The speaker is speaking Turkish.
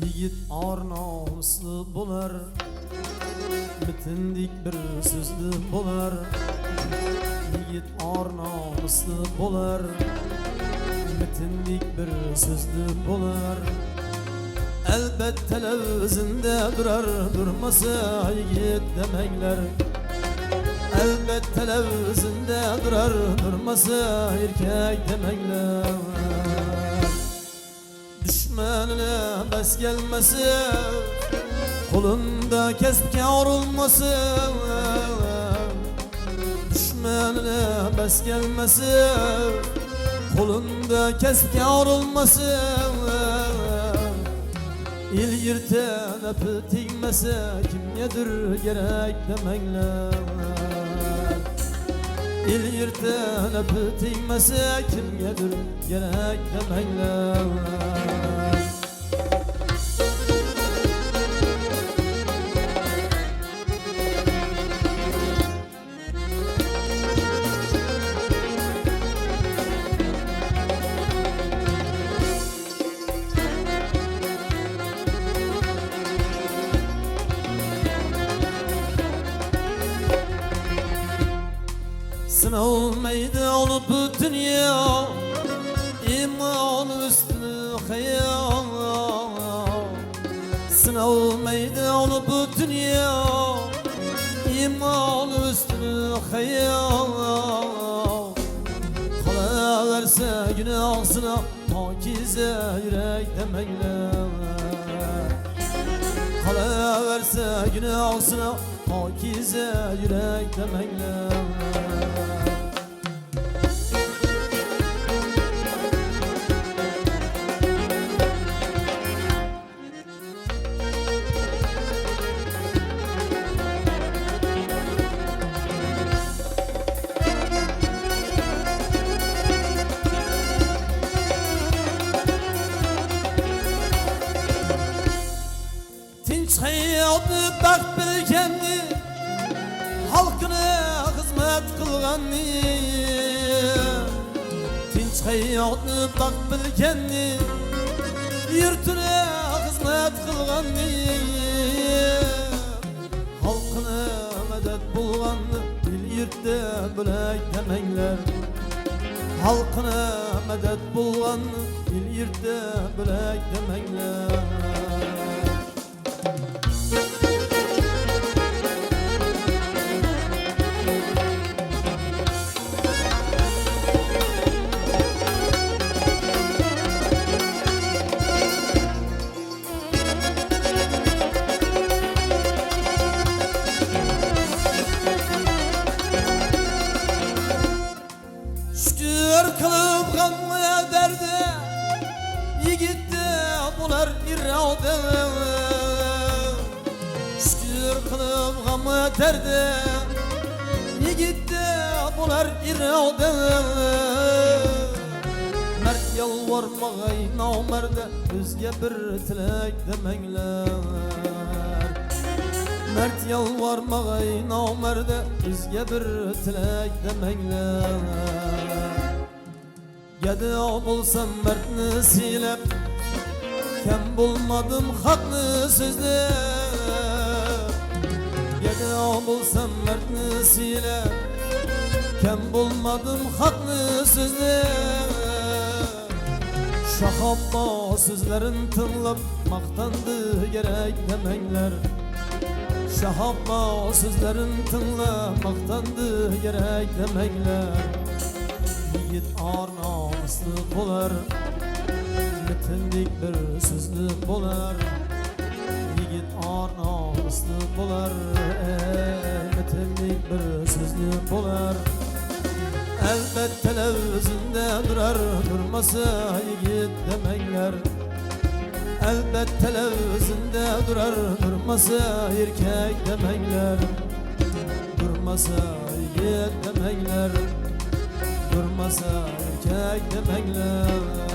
Yigit ornosli bo'lar, bitindik bir so'zli bo'lar. Yigit ornosli bo'lar, bitindik bir so'zli bo'lar. Albatta o'zinde durar, durmasa yigit demanglar. Albatta o'zinde durar, durmasa erkak demanglar. Düşmanına bas gelmesi, kolunda kesipke orulması. Düşmanına bas gelmesi, kolunda kesipke orulması. İl yırtan öpü tigmese, kimyedir gerek demengler. İl yırtan öpü tigmese, kimyedir gerek demengler. Sınavmaydı olup bu dünya, iman üstünü hayal. Sınavmaydı olup bu dünya, iman üstünü hayal. Kalıverse günahsına pakize yürek demekler. Kalıverse günahsına pakize yürek demekler. Tinç hayatı bak bilgenni, halkına hizmet kılganni. Tinç hayatı bak bilgenni, yurtuna hizmet kılganni. Halkına medet bulganni, bil yurtda bölek demengler. Halkına medet bulganni, bil yurtda bölek demengler. Şükür kılıp gamya derdi, yigitte bular irade. Şükür kılıp gamya derdi, yigitte bular irade. Mert yalvarmagay namerde, özge bir tilek demengler. Mert yalvarmagay namerde, özge bir tilek demengler. Gede bulsam mertni silep, kem bulmadım haklı sözlep. Gede bulsam mertni silep, kem bulmadım haklı sözlep. Şahappa sözlerin tınlap, maktandı gerek demengler. Şahappa sözlerin tınlap, maktandı gerek demengler. Yigit ornosli bo'lar, bitindik bir so'zli bo'lar. Yigit ornosli bo'lar, bitindik bir so'zli bo'lar. Albatta o'zinde durar, durmasa yigit demanglar. Albatta o'zinde durar, durmasa erkak demanglar. Durmasa yigit demanglar. Durmasa erkek demengler.